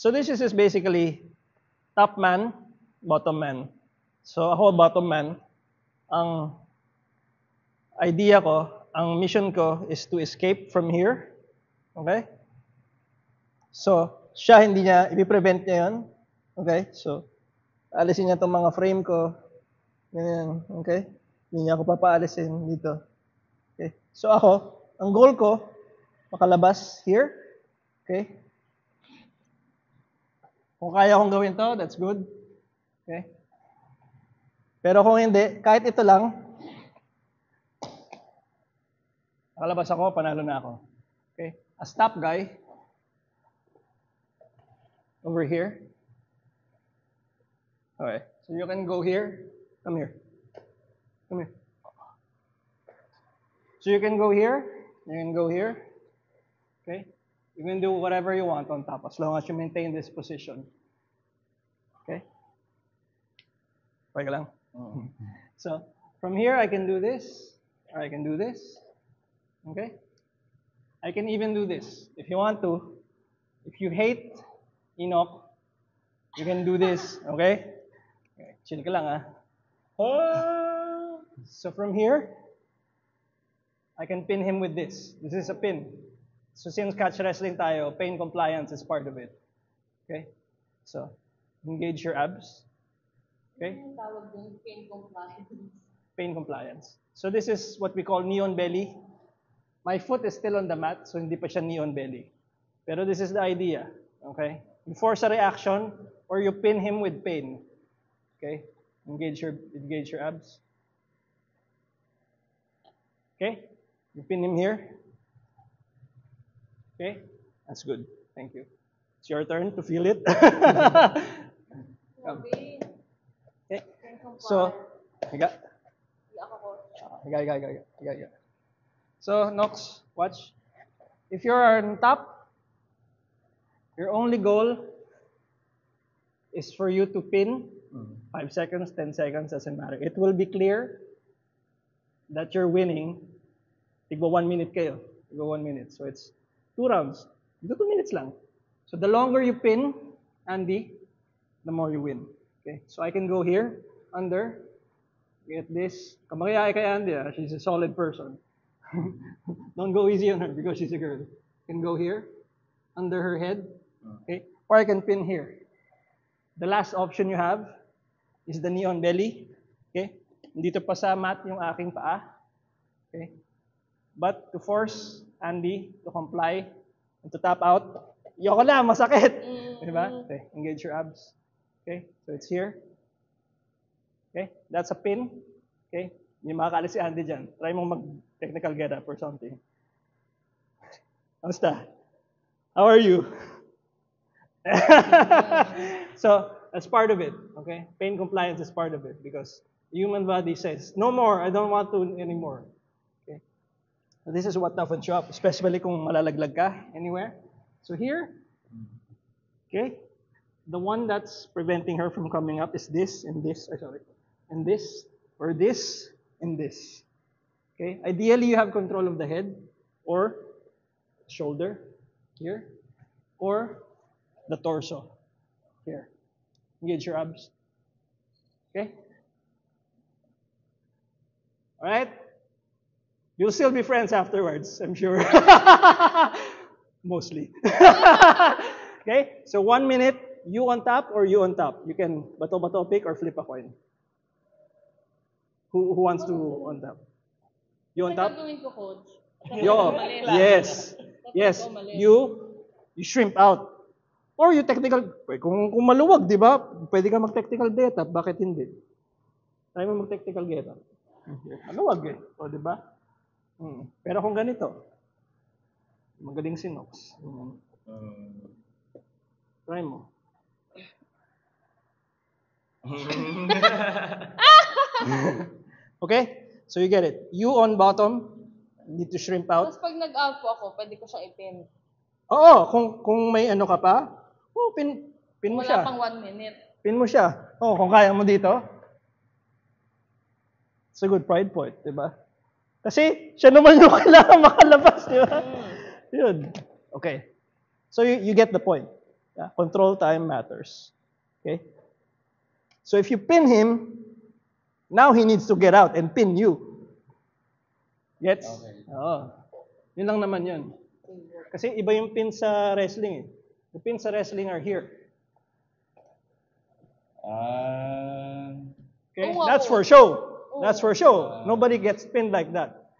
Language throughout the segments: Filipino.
So this is basically top man, bottom man. So ako bottom man. Ang idea ko, ang mission ko is to escape from here. Okay? So, siya hindi niya, i-prevent niya yun. Okay? So, alisin niya itong mga frame ko. Ganyan. Okay? Hindi niya ako papaalisin dito. Okay? So ako, ang goal ko, makalabas here. Okay? Kung kaya kong gawin to, that's good. Okay? Pero kung hindi, kahit ito lang, makalabas ako, panalo na ako. Okay? A stop guy, over here. Okay. So you can go here. Come here. Come here. So you can go here. You can go here. Okay. You can do whatever you want on top as long as you maintain this position. Okay. Okay lang. So from here I can do this, or I can do this. Okay. I can even do this if you want to. If you hate Enoch, you can do this. Okay. Chill ka lang, So from here, I can pin him with this. This is a pin. So since catch wrestling tayo, pain compliance is part of it. Okay? So, engage your abs. Okay? Pain compliance. Pain compliance. So this is what we call neon belly. My foot is still on the mat, so hindi pa siya neon belly. Pero this is the idea. Okay? You force a reaction, or you pin him with pain. Okay, engage your abs. Okay, you pin him here. Okay, that's good. Thank you. It's your turn to feel it. Okay. So, higa. Higa. So, Nox, watch. If you're on top, your only goal is for you to pin. 5 seconds, 10 seconds, doesn't matter. It will be clear that you're winning. Tigbo 1 minute kayo. Tigbo 1 minute. So it's 2 rounds. Tigbo 2 minutes lang. So the longer you pin, Andy, the more you win. Okay. So I can go here, under, get this. Kamakiyay kay Andy, she's a solid person. Don't go easy on her because she's a girl. You can go here, under her head. Okay. Or I can pin here. The last option you have is the neon belly. Okay? Dito pa sa mat yung aking paa. Okay? But to force Andy to comply and to tap out, yoko na, masakit. Diba? Okay, engage your abs. Okay? So it's here. Okay? That's a pin. Okay? Hindi makakaalis si Andy dyan. Try mong mag-technical get up or something. Kamusta? How are you? So that's part of it, okay? Pain compliance is part of it because the human body says, no more, I don't want to anymore. Okay? So this is what toughens you up, especially kung malalaglag ka anywhere. So here, okay, the one that's preventing her from coming up is this and this, and this, or this and this. Okay? Ideally, you have control of the head or shoulder here, or the torso here. Engage your abs. Okay? All right? You'll still be friends afterwards, I'm sure. Mostly. Okay? So 1 minute, you on top or you on top. You can bato-bato pick or flip a coin. Who wants to on top? You on top? Coach. Yo. Yes. Yes. You shrimp out. Or you technical, kung maluwag, di ba? Pwede ka mag-technical get up. Bakit hindi? Try mo mag-technical get up. Maluwag eh. O, di ba? Pero kung ganito, magaling si Nox. Try mo. Okay? So you get it. You on bottom, need to shrimp out. Tapos pag nag-out po ako, pwede ko siyang ipin. Oo, kung may ano ka pa, pin mo siya. Wala pang 1 minute. Pin mo siya. Oo, kung kaya mo dito. It's a good pride point, di ba? Kasi siya naman yung kailangan makalabas, di ba? Yun. Okay. So you get the point. Yeah, control time matters. Okay? So if you pin him, now he needs to get out and pin you. Gets? Okay. Oo. Yun lang naman yun. Kasi iba yung pin sa wrestling eh. The pins sa wrestling are here. Okay? Oo, That's ako. for show. That's for show. Nobody gets pinned like that.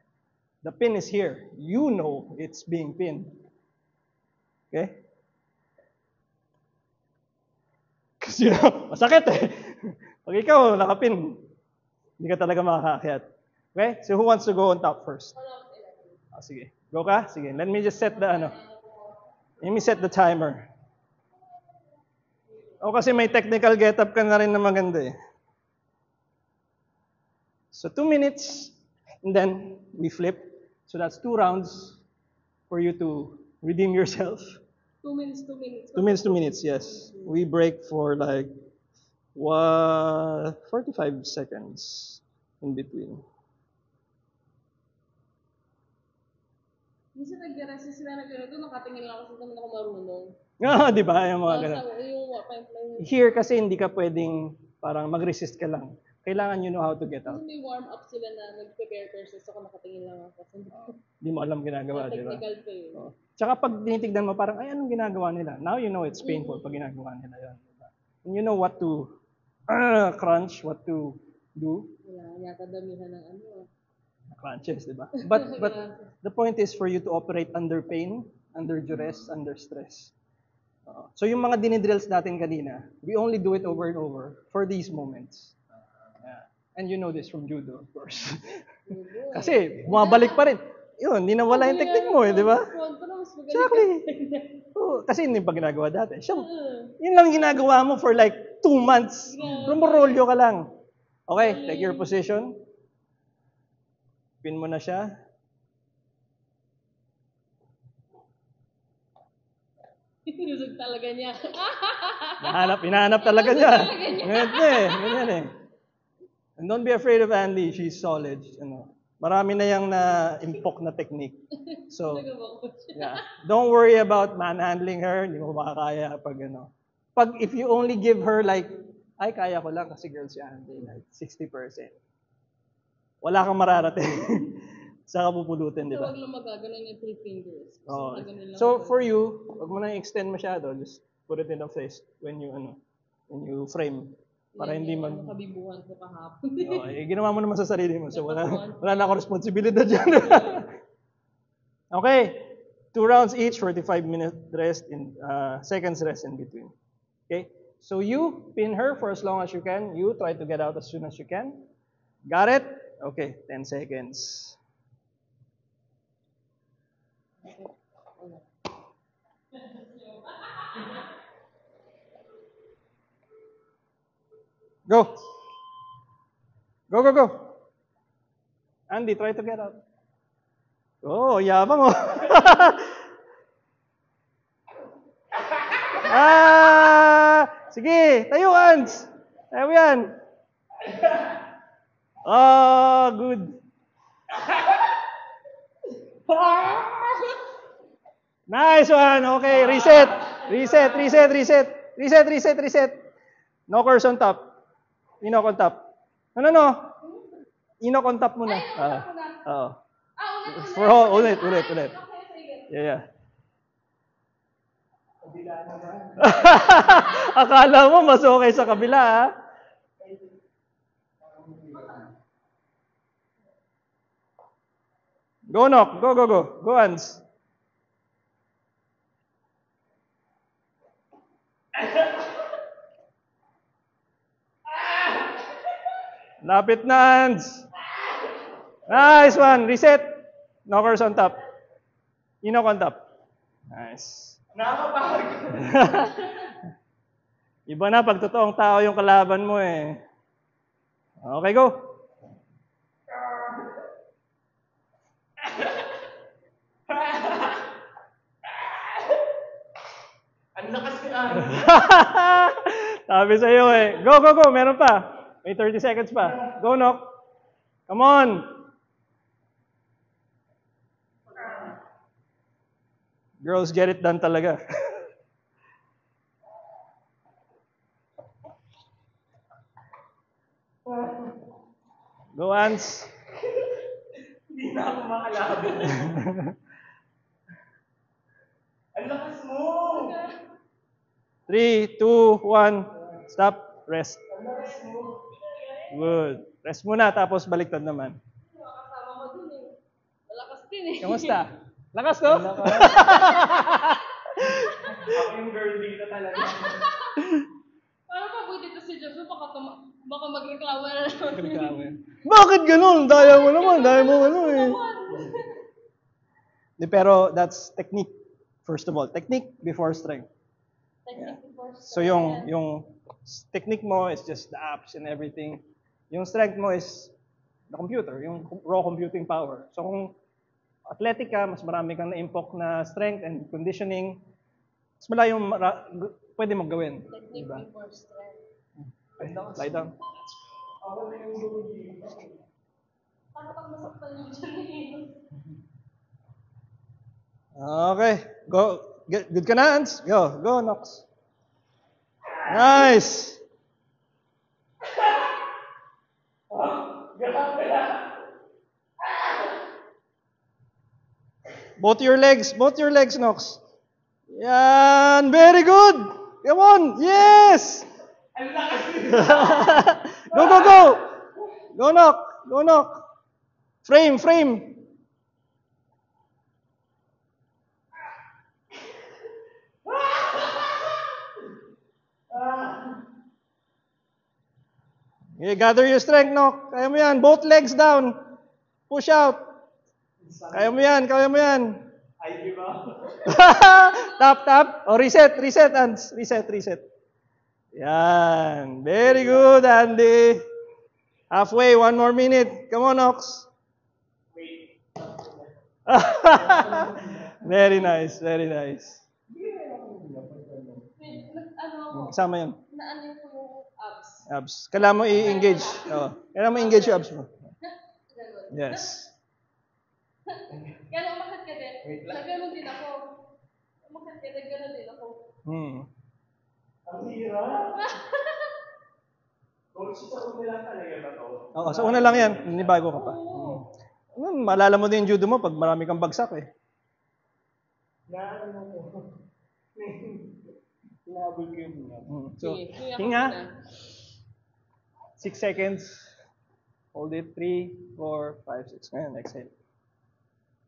The pin is here. You know it's being pinned. Okay? Kasi masakit eh. Pag ikaw nakapin, hindi ka talaga makakaakyat. Okay? So who wants to go on top first? Sige. Go ka? Sige. Let me just set the Let me set the timer. O kasi may technical getup ka na rin na maganda eh. So 2 minutes, and then we flip. So that's 2 rounds for you to redeem yourself. 2 minutes, 2 minutes. 2 minutes, 2 minutes, yes. We break for like 45 seconds in between. Minsan nag-resist sila na gano'n, nakatingin lang kasi naman ako marunong. Di ba? Yung mga ganun. Yung Here kasi hindi ka pwedeng parang mag-resist ka lang. Kailangan you know how to get out. may warm up sila na nag-prepare first, ako nakatingin lang ako. Kasi Hindi mo alam ginagawa, di ba? technical pa eh. Oh. Tsaka pag tinitignan mo, parang, ay, anong ginagawa nila? Now you know it's painful pag ginagawa nila yun. Diba? And you know what to crunch, what to do. Wala, yata damihan ng Crunches, di ba? But the point is for you to operate under pain, under duress, under stress. So yung mga dinidrills natin kanina, we only do it over and over for these moments. Yeah. And you know this from judo, of course. Kasi bumabalik pa rin. Yun, hindi nawala yung technique mo, di ba? Exactly. Kasi hindi pa ginagawa dati. Yun lang ginagawa mo for like 2 months. Rumorolyo ka lang. Okay, take your position. Pin mo na siya. Tinusog talaga niya. Hinahanap talaga niya. Ganyan eh. And don't be afraid of Andy. She's solid. Marami na yung na-impok na technique. So, yeah. Don't worry about manhandling her. Hindi mo makakaya pag Pag if you only give her like, ay, kaya ko lang kasi girl si Andy, like 60%. Wala kang mararating. Saka pupulutin, di ba? Huwag lang magaganon yung 3 fingers. Oh. So for you, wag mo na extend masyado. Just put it in the face when you frame. Para hindi Kabibuhan ko kahapon. Ginawa mo naman sa sarili mo. So wala na ako responsibilidad dyan. Okay. 2 rounds each, 45-minute rest in seconds rest in between. Okay. So you pin her for as long as you can. You try to get out as soon as you can. Got it? Okay. 10 seconds. Go. Go. Andy, try to get out. Oh, yabang oh. Sige, tayo Ans. Tayo yan. Oh, good. Nice one. Okay, reset. Knockers on top. Inok on top. No. Inok on top muna. For all, ulit. Yeah. Akala mo mas okay sa kabila, ha? Go, Nok. Go. Go, Ans. Lapit na, Ans. Nice one. Reset. Knockers on top. Inok on top. Nice. Nakakapagod. Iba na pag totoong tao yung kalaban mo eh. Okay, go. Ang lakas ni Andy. Sabi sa'yo eh. Go. Meron pa. May 30 seconds pa. Go, Nok. Come on. Girls get it done talaga. Ants. Hindi na ako makalaban. Ang lakas mo! 3, 2, 1. Stop. Rest. Ang lakas mo! Good. Rest muna, tapos baliktad naman. Kasama ko dun eh. Malakas din eh. Kamusta? Lakas, no? Ako yung girl dito talaga. Parang pag dito si Joshua, baka magreklamo na naman. Bakit ganun? Daya mo naman. Daya mo ano eh. Pero that's technique. First of all, technique before strength. So yung technique mo is just the apps and everything. Yung strength mo is the computer, yung raw computing power. So kung athletic ka, mas marami kang na-impok na strength and conditioning, mas malayong pwede mong gawin. Technique Diba? before strength. Lie down. Ako na yung girl dito. Para pag masaktan yung dyan Okay. Go. Good ka na, Ants? Go. Go, Nox. Nice. Both your legs, Nox. Yan, very good. Come on, yes. Ang lakas mo! Go. Go, Nox. Frame. Okay, gather your strength, Nox. Kaya mo yan. Both legs down. Push out. Kaya mo yan. I give up. Tap. Oh, reset, Ants. Reset. Yan. Very good, Andy. Halfway, 1 more minute. Come on, Nox. Wait. Very nice. Kasama yun. Naano ko yung abs. Abs. Kailangan mo i-engage. Oh. Kailangan mo i-engage yung abs mo. Ganun. Yes. Kaya umakat ka din. Nagano'n din ako. Umakat ka din, gano'n din ako. Ang hirap. Coach, sa una lang talaga ba to? Oo, sa una lang yan. Nibago ka pa. Maalala mo din yung judo mo pag marami kang bagsak eh. Na ano ko. Hinabol ko yung mga. So, Sige, ako hinga. muna. 6 seconds. Hold it. 3, 4, 5, 6. Ngayon, exhale.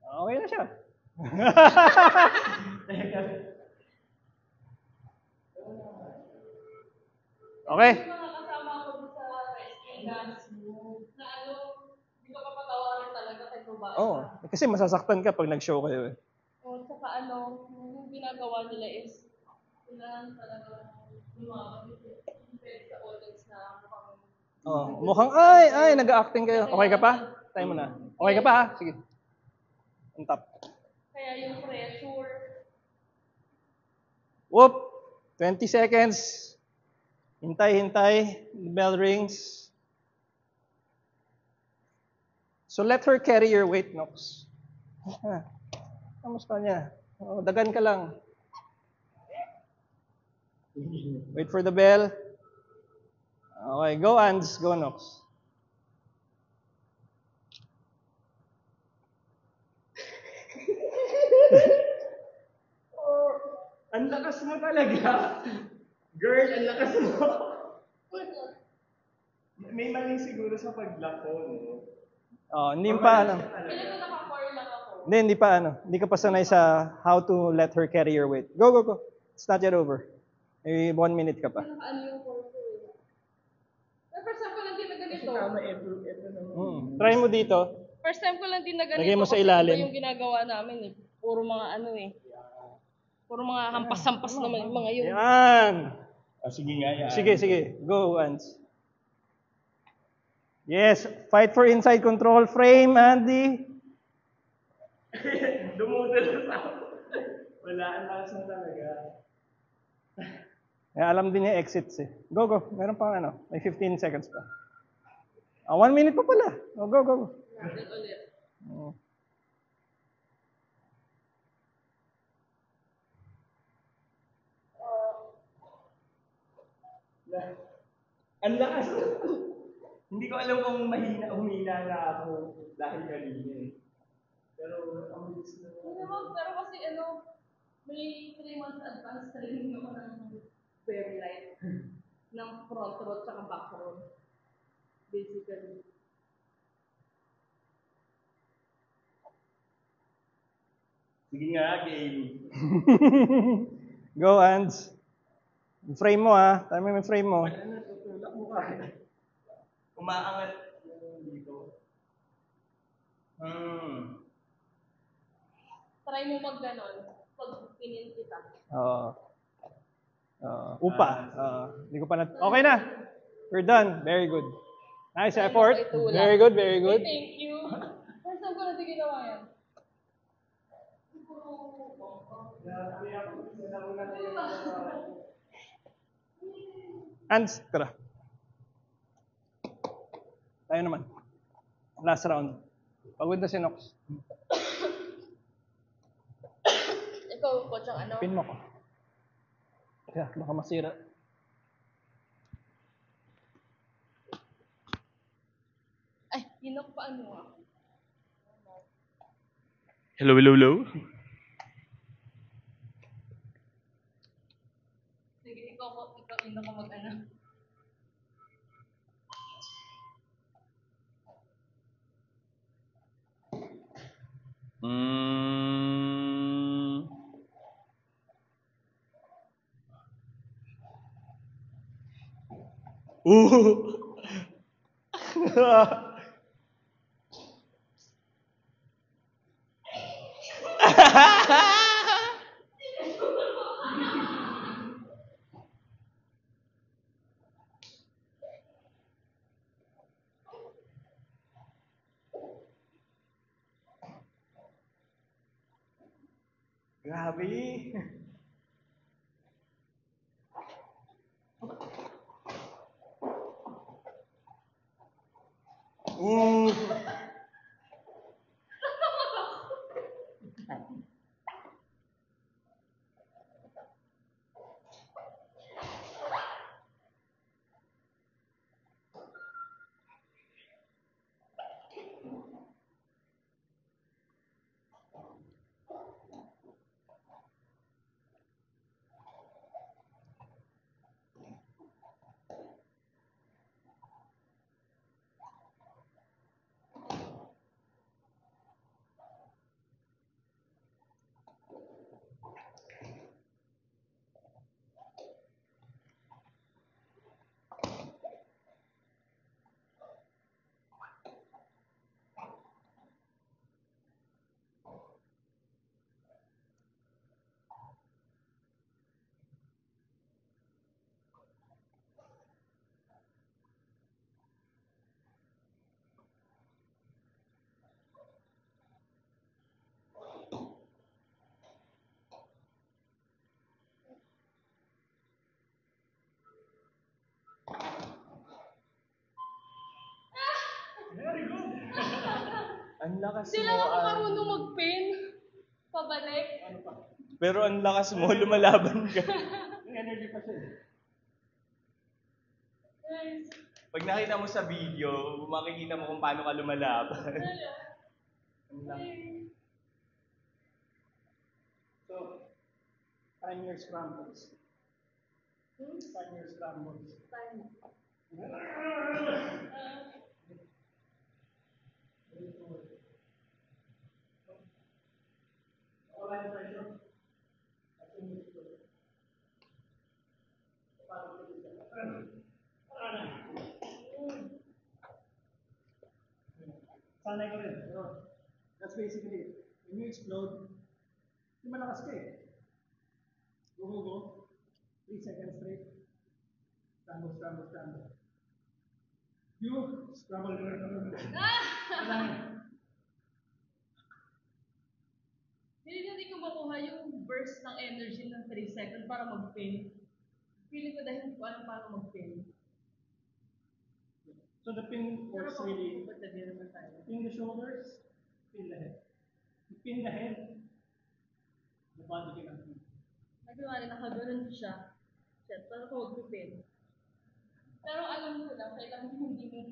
Okay na siya. Okay. Yung mga kasama ko sa wrestling na ano, hindi ka papatawarin talaga kahit babae. Oo. Kasi masasaktan ka pag nag-show kayo eh. O, tsaka ano, yung ginagawa nila is, kailangan talaga lumaban sa audience na mukhang Mukhang, ay, nag-acting kayo. Okay ka pa? Tayo mo na. Okay ka pa ha? Sige. On top. kaya yung pressure. Whoop! 20 seconds. Hintay. Bell rings. So let her carry your weight, Nox. Kamusta niya? Dagan ka lang. Wait for the bell. Okay, go Ands. Go Nox. Ang lakas mo talaga. Girl, ang lakas mo. May mali siguro sa paglako, no? Hindi pa ano. Kaya ko naka-core lang ako. Hindi pa ano. Hindi ka pa sanay sa how to let her carry your weight. Go. It's not yet over. Maybe 1 minute ka pa. Ano yung core ko eh. Pero first time ko lang din na ganito. Ito naman. Try mo dito. First time ko lang din na ganito. Lagay mo sa kasi ilalim. iba yung ginagawa namin eh. Puro mga ano eh. Puro mga hampas-hampas naman yung mga yun. Yan. Sige nga, yan. Sige. Go, Ands. Yes, fight for inside control frame, Andy. Dumudol sa ako. Wala, ang lakas mo talaga. Alam din niya exits eh. Go. Meron pang ano. May 15 seconds pa. 1 minute pa pala. Go. Natin ulit. Ang lakas. Hindi ko alam kung humina na ako dahil kanina eh. Pero, ang bilis na. Hindi naman, pero kasi may 3 months advance training ako ng very light. Ng front row at back row. Basically. Sige nga, game. Go, Ands. Frame mo ha. Tama mo yung frame mo. Ano, tutulak mo ka. Umaangat yung dito. Try mo mag-ganon pag pinin kita. Oo. Upa. Hindi ko pa Okay na. We're done. Very good. Nice effort. Very good, very good. Thank you. First time ko na di ginawa yan. Ands, tara. Tayo naman. Last round. Pagod na si Nox. Ikaw, coach, ang Pin mo ko. Kaya, baka masira. Ay, hinok pa ah. Hello, hello, hello. Sige, ikaw hinok ka mag-ano. Grabe. Ang lakas Hindi mo. lang ako marunong mag-pin. Pabalik. Pero ang lakas mo, lumalaban ka. May energy pa siya. Guys, Pag nakita mo sa video, makikita mo kung paano ka lumalaban. Ang lakas. So, time your scrambles. Time your scrambles. time. Online pressure. Sanay ko rin. Pero that's basically it. When you explode, hindi malakas ka eh. Go. 3 seconds straight. Scramble, scramble, scramble. You scramble. Hindi ko makuha yung burst ng energy ng 3 seconds para mag-pin. Feeling ko dahil hindi ko alam paano mag-pin. So the pin Pero works kung really. ba't na din naman tayo? Pin the shoulders, pin the head. You pin the head, the body cannot move. Nagawa rin nakaganon siya. Shit, paano ko mag-pin? Pero alam ko lang, kailangan hindi mo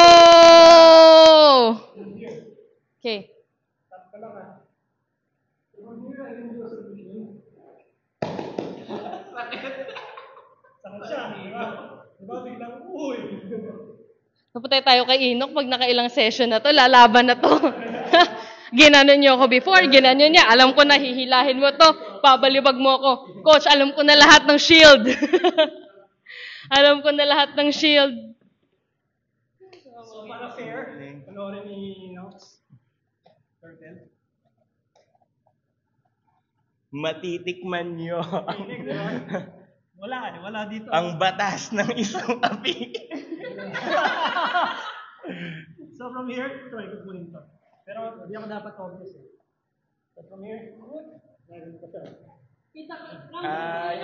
Sakit siya, di ba? Di ba biglang, uy! Napatay tayo kay Inok pag nakailang session na to, lalaban na to. Ginanon niyo ako before, ginanon niya. Alam ko na, hihilahin mo to. Pabalibag mo ako. Coach, alam ko na lahat ng shield. Alam ko na lahat ng shield. So, para fair, panoorin ni Nox. Turtle. Matitikman nyo Kinig, di ba? Wala dito. ang batas ng isang api. So from here, try ko kunin to. Pero hindi ako dapat obvious eh. So from here, meron ko siya. Kita ko. Ay,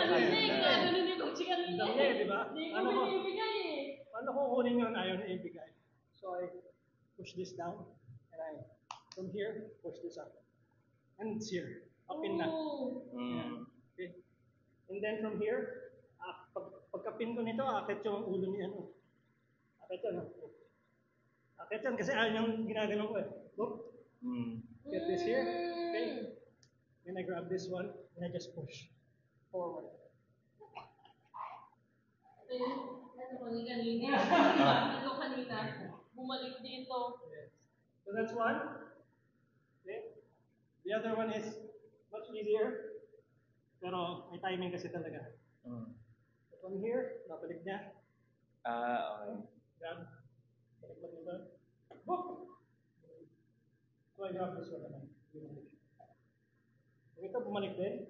Hindi ko siya kanina. Dami eh, di ba? Hindi ko Ano ko? binibigay eh. Paano ko kunin yun? Ayaw na ibigay. So I push this down. And I, from here, push this up. And it's here. Upin na. Oh. Okay. And then from here, pagkapin ko nito, akit yung ulo ni ano. Akit yan. Akit yan kasi ayaw niyang ginaganon ko eh. Boop. Get this here. Okay. Then I grab this one and I just push forward. Ano kanina? Ano kanina? Bumalik dito. So that's one. Okay. The other one is much easier. Pero may timing kasi talaga. So from here, babalik niya. Okay. Grab. Balik mo dito. Boop! So I grab this one naman. So ito, bumalik din.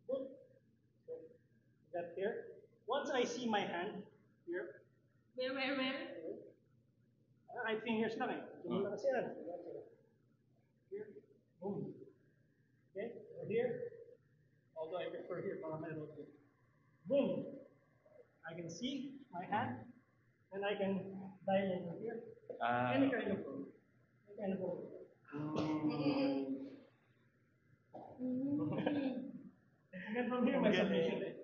Boop! So, that here. Once I see my hand, here, Where? I fingers lang eh. Ganun lang kasi yan. Here, boom. Okay, so here, although I prefer here, para may rotate. Boom! I can see my hand, and I can dial over here. Any kind of roll. Any kind of roll. And then from here, my submission eh.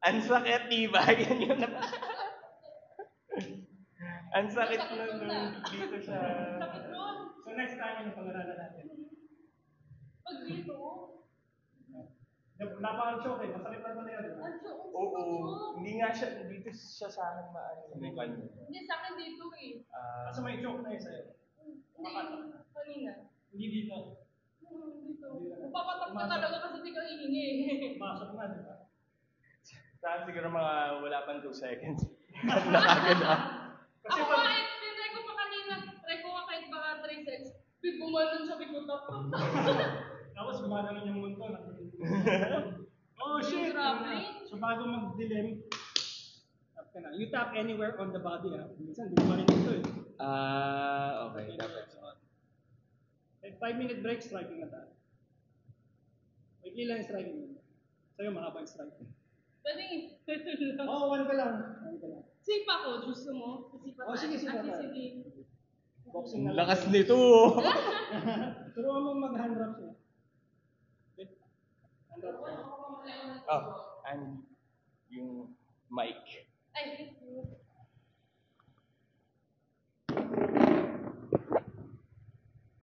Ang sakit, diba? Yan yun na. Ang sakit na nung dito siya. Sakit nun. So next time, yung pag-aralan natin. Pag dito. Wala pa ang choke eh. Masakit na talaga. Diba? Ang suot. Oo. Hindi nga siya, dito siya sa akin maano. Hindi sa akin dito eh. Kasi may choke na yun sa'yo. Hindi. Kanina. Hindi dito. Dito. Mapapatak ka talaga kasi di ka hihingi. Masok na, di ba? Saan siguro mga wala pang 2 seconds. Nakagad ako. Kasi Ako pag... nga, tinry ko pa kanina. Try ko nga kahit baka 3 sets. Big bumanon siya, big tap. Tapos gumagano yung mundo. Oh shit! Grabe. So bago mag-dilim, tap ka na. You tap anywhere on the body ha. Minsan, di mo rin ito eh. Okay. Dapat on. 5-minute break, striking na tayo. Maikli lang yung striking mo. Sa'yo, mahaba yung striking. Pwede, ito lang. Oo, one ka lang. Sipa ko, gusto mo? Sipa Oh, sige, sipa tayo. sige. Boxing na lang. Lakas nito. Turuan mo mag-hand wraps eh. Okay? Hand wraps. And yung mic. Ay,